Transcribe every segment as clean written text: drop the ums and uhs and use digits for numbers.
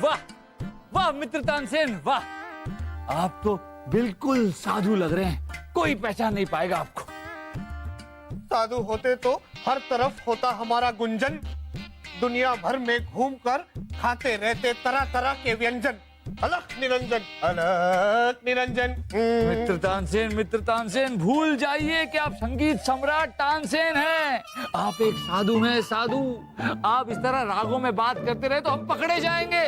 वाह वाह मित्र तानसेन वाह, आप तो बिल्कुल साधु लग रहे हैं, कोई पहचान नहीं पाएगा आपको। साधु होते तो हर तरफ होता हमारा गुंजन, दुनिया भर में घूमकर खाते रहते तरह तरह के व्यंजन। अलख निरंजन अलख निरंजन। मित्र तानसेन भूल जाइए कि आप संगीत सम्राट तानसेन हैं। आप एक साधु हैं, साधु। आप इस तरह रागों में बात करते रहे तो हम पकड़े जाएंगे।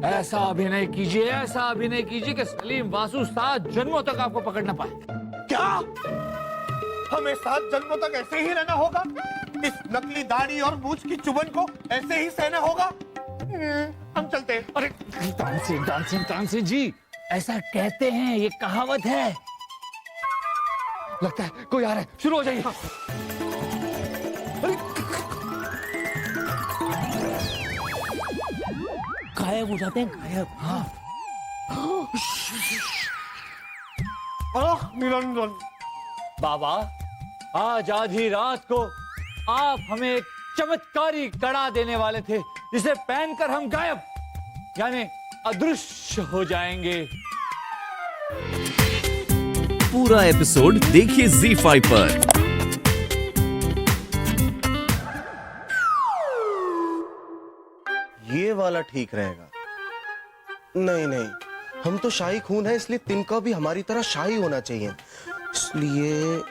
ऐसा अभिनय कीजिए कि सलीम वासु 7 जन्मों तक आपको पकड़ न पाए। क्या हमें 7 जन्मों तक ऐसे ही रहना होगा? इस नकली दाढ़ी और मूछ की चुभन को ऐसे ही सहना होगा? हम चलते हैं। अरे तानसेन जी, ऐसा कहते हैं, ये कहावत है। लगता है कोई आ रहा है, शुरू हो जाइए। गायब हो जाते हैं, गायब। हाँ निरंजन बाबा, आज आधी रात को आप हमें एक चमत्कारी कड़ा देने वाले थे, जिसे पहनकर हम गायब यानी अदृश्य हो जाएंगे। पूरा एपिसोड देखिए ZEE5 पर। ये वाला ठीक रहेगा। नहीं, हम तो शाही खून है, इसलिए तिनका भी हमारी तरह शाही होना चाहिए। इसलिए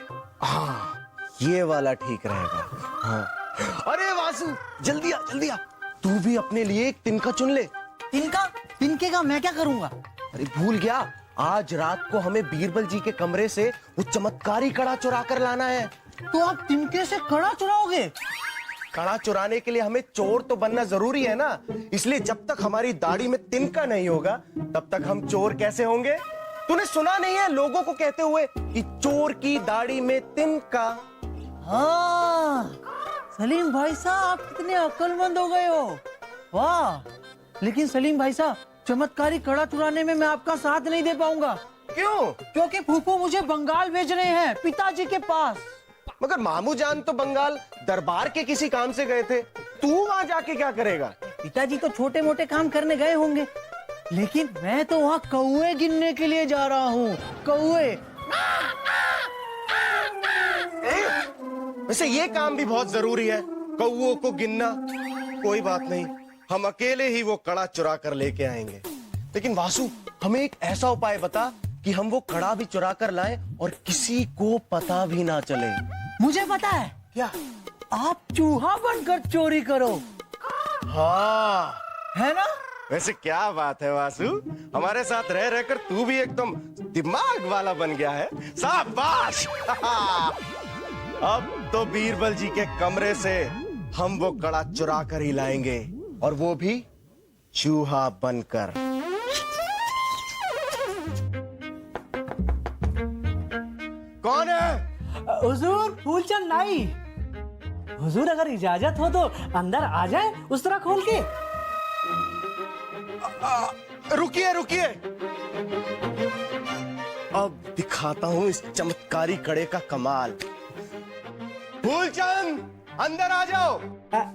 हाँ, ये वाला ठीक रहेगा। हाँ। अरे वासु, जल्दी आ। तू भी अपने लिए एक तिनका चुन ले। तिनके का मैं क्या करूंगा? अरे भूल गया, आज रात को हमें बीरबल जी के कमरे से वो चमत्कारी कड़ा चुरा कर लाना है। तो आप तिनके से कड़ा चुराओगे? कड़ा चुराने के लिए हमें चोर तो बनना जरूरी है ना, इसलिए जब तक हमारी दाढ़ी में तिनका नहीं होगा तब तक हम चोर कैसे होंगे? तूने सुना नहीं है लोगों को कहते हुए कि चोर की दाढ़ी में तिनका? हाँ, सलीम भाई साहब, आप कितने अक्लमंद हो गए हो। वाह, लेकिन सलीम भाई साहब, चमत्कारी कड़ा चुराने में मैं आपका साथ नहीं दे पाऊंगा। क्यों? क्योंकि फूफू मुझे बंगाल भेज रहे हैं, पिताजी के पास। मगर मामू जान तो बंगाल दरबार के किसी काम से गए थे, तू वहां जाके क्या करेगा? पिताजी तो छोटे मोटे काम करने गए होंगे, लेकिन मैं तो वहाँ कौए गिनने के लिए जा रहा हूँ। कौए। वैसे ये काम भी बहुत जरूरी है, कौओं को गिनना। कोई बात नहीं, हम अकेले ही वो कड़ा चुरा कर लेके आएंगे। लेकिन वासु, हमें एक ऐसा उपाय बता कि हम वो कड़ा भी चुरा कर लाएं और किसी को पता भी ना चले। मुझे पता है। क्या? आप चूहा बनकर चोरी करो। हाँ, है ना? वैसे क्या बात है वासु, हमारे साथ रह रहकर तू भी एकदम दिमाग वाला बन गया है। शाबाश। अब तो बीरबल जी के कमरे से हम वो कड़ा चुरा कर ही लाएंगे, और वो भी चूहा बनकर। कौन है? हुजूर, फूलचंद नाई। हुजूर, अगर इजाजत हो तो अंदर आ जाए, उस तरह खोल के। रुकिए। अब दिखाता हूँ इस चमत्कारी कड़े का कमाल। फूलचंद, अंदर आ जाओ।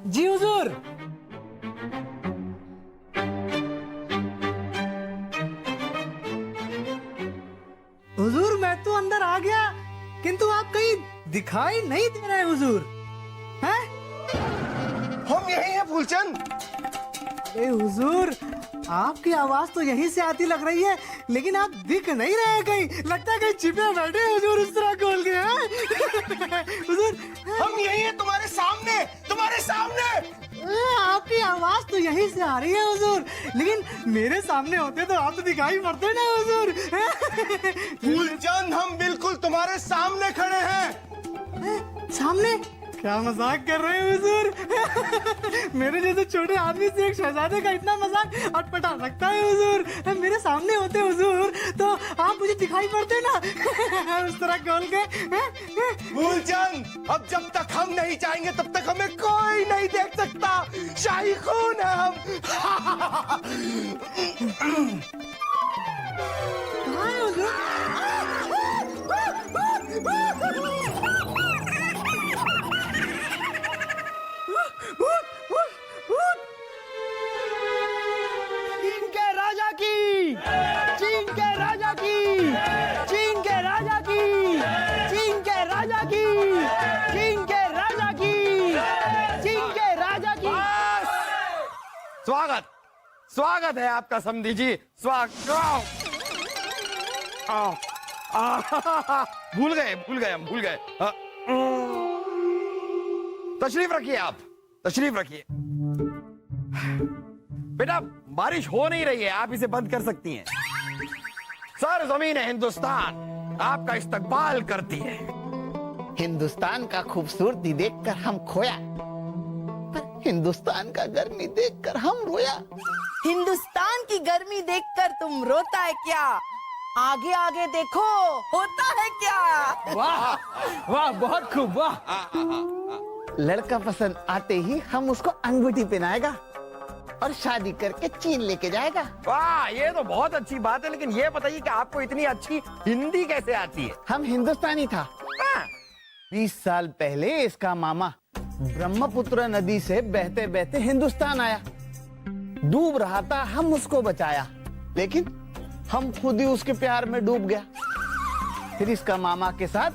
जी हुजूर। हुजूर, मैं तो अंदर आ गया, किंतु आप कहीं दिखाई नहीं दे रहे हुजूर। हैं? हम यही हैं फूलचंद। ए हुजूर, आपकी आवाज तो यहीं से आती लग रही है, लेकिन आप दिख नहीं रहे कहीं। लगता है कहीं छिपे बैठे हुजूर, इस तरह खोल के। हुजूर, हम यही हैं, तुम्हारे सामने। आपकी आवाज तो यहीं से आ रही है हुजूर, लेकिन मेरे सामने होते तो आप तो दिखाई पड़ते ना हुजूर। फूलचंद, हम बिल्कुल तुम्हारे सामने खड़े हैं। सामने? क्या मजाक कर रहे हैं हुजूर? मेरे जैसे छोटे आदमी से एक शहजादे का इतना मजाक अटपटा लगता है हुजूर। मेरे सामने होते हुजूर तो आप मुझे दिखाई पड़ते ना। उस तरह खोल के। फूलचंद, अब जब तक हम नहीं जाएंगे तब तक हमें कोई नहीं देख सकता। शाही खून है हम। कहाँ है हुजूर? स्वागत स्वागत है आपका समधी जी, स्वागत। भूल गए हम भूल गए। तशरीफ रखिए, आप तशरीफ रखिए। बेटा बारिश हो नहीं रही है, आप इसे बंद कर सकती हैं। सर जमीन है हिंदुस्तान आपका इस्तकबाल करती है। हिंदुस्तान का खूबसूरती देखकर हम खोया, पर हिंदुस्तान का गर्मी देखकर हम रोया। हिंदुस्तान की गर्मी देखकर तुम रोता है क्या? आगे आगे देखो होता है क्या? वाह वाह, बहुत खूब, वाह। लड़का पसंद आते ही हम उसको अंगूठी पहनाएगा और शादी करके चीन लेके जाएगा। वाह, ये तो बहुत अच्छी बात है, लेकिन ये बताइए कि आपको इतनी अच्छी हिंदी कैसे आती है? हम हिंदुस्तानी था। 20 साल पहले इसका मामा ब्रह्मपुत्र नदी से बहते बहते हिंदुस्तान आया। डूब रहा था, हम उसको बचाया, लेकिन हम खुद ही उसके प्यार में डूब गया। फिर इसका मामा के साथ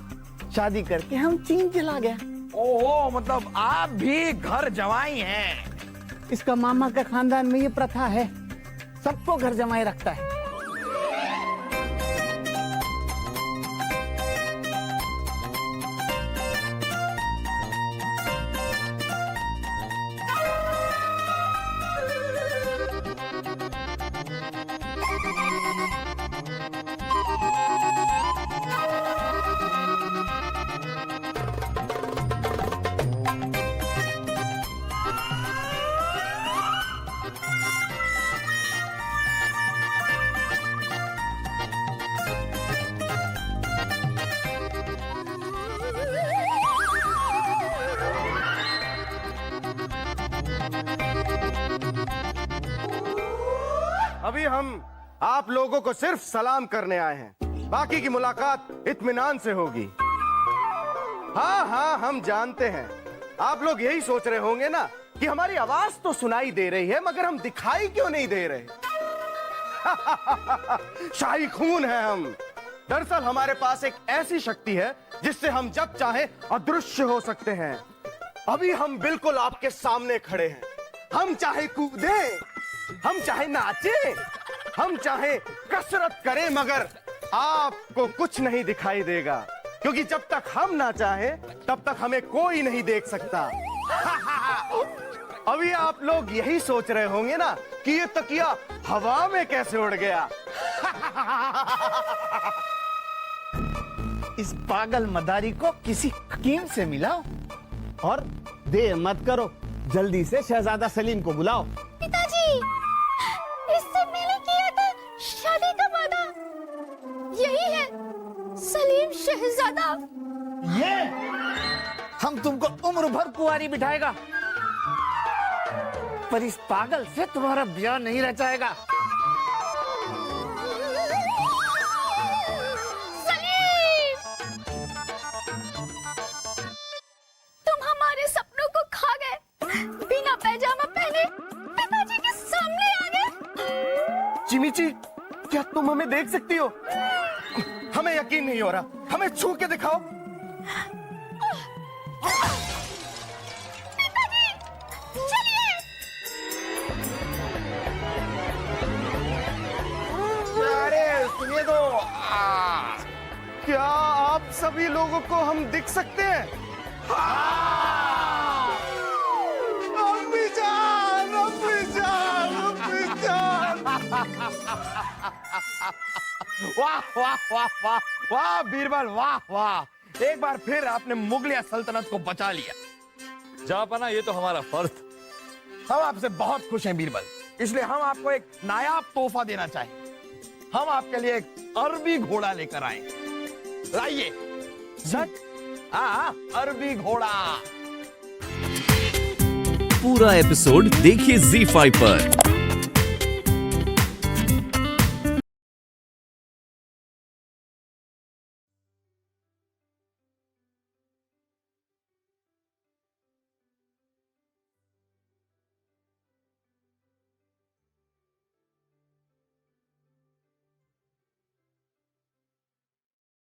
शादी करके हम चीन चला गया। ओहो, मतलब आप भी घर जवाई हैं। इसका मामा का खानदान में ये प्रथा है, सबको घर जमाए रखता है। अभी हम आप लोगों को सिर्फ सलाम करने आए हैं, बाकी की मुलाकात इत्मीनान से होगी। हाँ हाँ, हम जानते हैं आप लोग यही सोच रहे होंगे ना कि हमारी आवाज तो सुनाई दे रही है, मगर हम दिखाई क्यों नहीं दे रहे। शाही खून है हम। दरअसल हमारे पास एक ऐसी शक्ति है जिससे हम जब चाहे अदृश्य हो सकते हैं। अभी हम बिल्कुल आपके सामने खड़े हैं। हम चाहे कूदें, हम चाहे नाचें, हम चाहे कसरत करें, मगर आपको कुछ नहीं दिखाई देगा, क्योंकि जब तक हम ना चाहें तब तक हमें कोई नहीं देख सकता। अभी आप लोग यही सोच रहे होंगे ना कि ये तकिया हवा में कैसे उड़ गया। इस पागल मदारी को किसी हकीम से मिलाओ और देर मत करो, जल्दी से शहजादा सलीम को बुलाओ। पिताजी, इससे मैंने किया था शादी का वादा, यही है सलीम शहजादा। ये हम तुमको उम्र भर कुंवारी बिठाएगा, पर इस पागल से तुम्हारा ब्याह नहीं रचाएगा। सलीम, तुम हमारे सपनों को खा गए। बिना पैजामा पहने पिताजी के सामने आ गए। चिमीची, क्या तुम हमें देख सकती हो? हमें यकीन नहीं हो रहा, हमें छू के दिखाओ। पिताजी, चलिए। अरे सुनिए तो, क्या आप सभी लोगों को हम दिख सकते हैं? अम्मी जान, अम्मी जान, अम्मी जान। वाह वाह वाह वाह वाह बीरबल, वाह वाह, एक बार फिर आपने मुगलिया सल्तनत को बचा लिया। जापाना, ये तो हमारा फर्ज था। हम आपसे बहुत खुश हैं बीरबल, इसलिए हम आपको एक नायाब तोहफा देना चाहें। हम आपके लिए एक अरबी घोड़ा लेकर आए। लाइए। सच? हाँ, अरबी घोड़ा। पूरा एपिसोड देखिए ZEE5 पर।